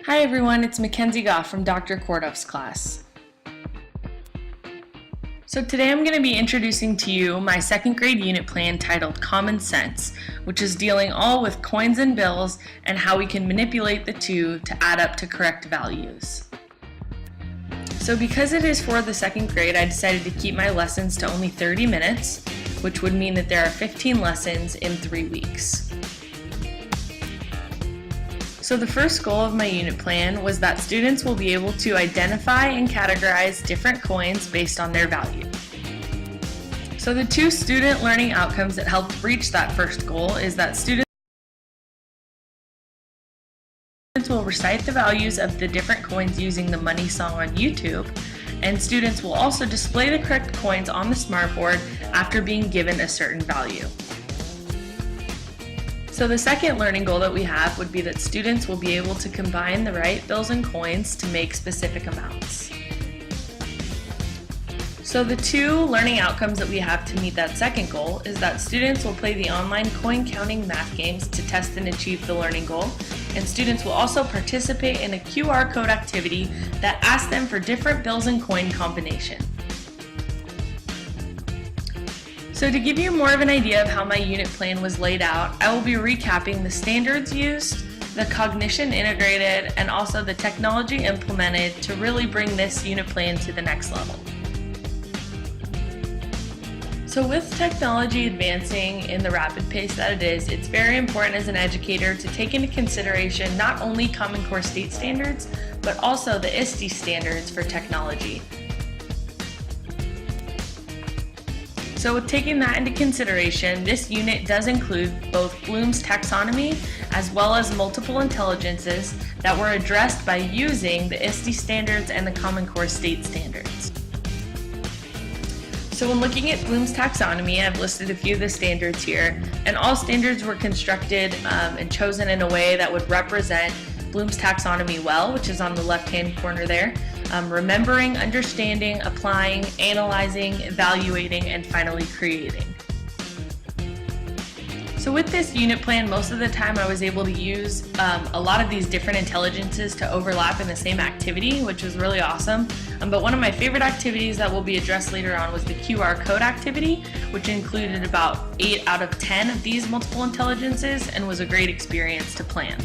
Hi everyone, it's Mackenzie Goff from Dr. Kordoff's class. So today I'm going to be introducing to you my second grade unit plan titled Common Sense, which is dealing all with coins and bills and how we can manipulate the two to add up to correct values. So because it is for the second grade, I decided to keep my lessons to only 30 minutes, which would mean that there are 15 lessons in 3 weeks. So the first goal of my unit plan was that students will be able to identify and categorize different coins based on their value. So the two student learning outcomes that helped reach that first goal is that students will recite the values of the different coins using the money song on YouTube, and students will also display the correct coins on the smartboard after being given a certain value. So the second learning goal that we have would be that students will be able to combine the right bills and coins to make specific amounts. So the two learning outcomes that we have to meet that second goal is that students will play the online coin counting math games to test and achieve the learning goal, and students will also participate in a QR code activity that asks them for different bills and coin combination. So to give you more of an idea of how my unit plan was laid out, I will be recapping the standards used, the cognition integrated, and also the technology implemented to really bring this unit plan to the next level. So with technology advancing in the rapid pace that it is, it's very important as an educator to take into consideration not only Common Core state standards, but also the EDTC standards for technology. So with taking that into consideration, this unit does include both Bloom's taxonomy as well as multiple intelligences that were addressed by using the EDTC standards and the Common Core state standards. So when looking at Bloom's taxonomy, I've listed a few of the standards here, and all standards were constructed and chosen in a way that would represent Bloom's taxonomy well, which is on the left-hand corner there. Remembering, understanding, applying, analyzing, evaluating, and finally creating. So with this unit plan, most of the time I was able to use a lot of these different intelligences to overlap in the same activity, which was really awesome. But one of my favorite activities that will be addressed later on was the QR code activity, which included about 8 out of 10 of these multiple intelligences and was a great experience to plan.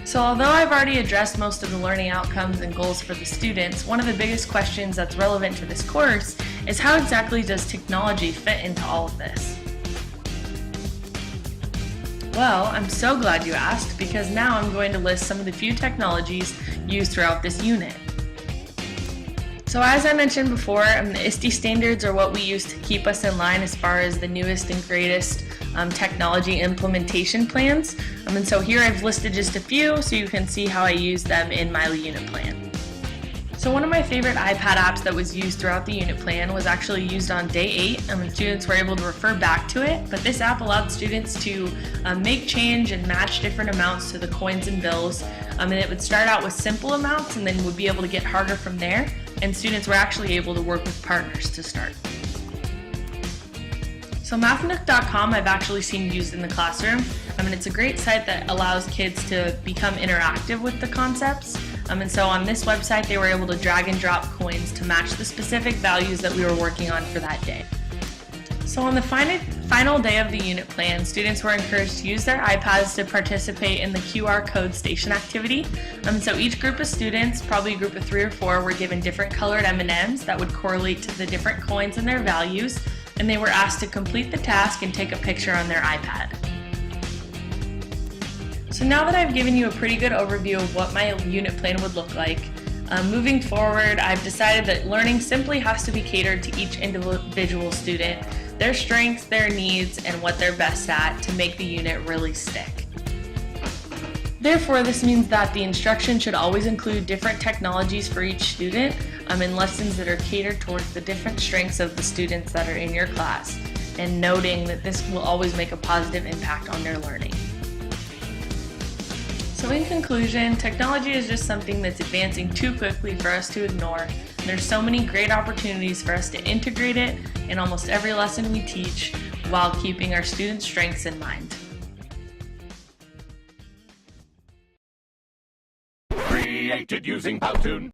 So although I've already addressed most of the learning outcomes and goals for the students, one of the biggest questions that's relevant to this course is how exactly does technology fit into all of this? Well, I'm so glad you asked, because now I'm going to list some of the few technologies used throughout this unit. So as I mentioned before, the EDTC standards are what we use to keep us in line as far as the newest and greatest technology implementation plans. And so here I've listed just a few so you can see how I use them in my unit plan. So one of my favorite iPad apps that was used throughout the unit plan was actually used on day 8, and students were able to refer back to it. But this app allowed students to make change and match different amounts to the coins and bills. And it would start out with simple amounts and then would be able to get harder from there. And students were actually able to work with partners to start. So mathnook.com I've actually seen used in the classroom. It's a great site that allows kids to become interactive with the concepts. And so on this website they were able to drag and drop coins to match the specific values that we were working on for that day. So on the final day of the unit plan, students were encouraged to use their iPads to participate in the QR code station activity. So each group of students, probably a group of 3 or 4, were given different colored M&Ms that would correlate to the different coins and their values, and they were asked to complete the task and take a picture on their iPad. So now that I've given you a pretty good overview of what my unit plan would look like, moving forward, I've decided that learning simply has to be catered to each individual student, their strengths, their needs, and what they're best at to make the unit really stick. Therefore, this means that the instruction should always include different technologies for each student and lessons that are catered towards the different strengths of the students that are in your class, and noting that this will always make a positive impact on their learning. So in conclusion, technology is just something that's advancing too quickly for us to ignore. There's so many great opportunities for us to integrate it in almost every lesson we teach while keeping our students' strengths in mind. Created using Powtoon.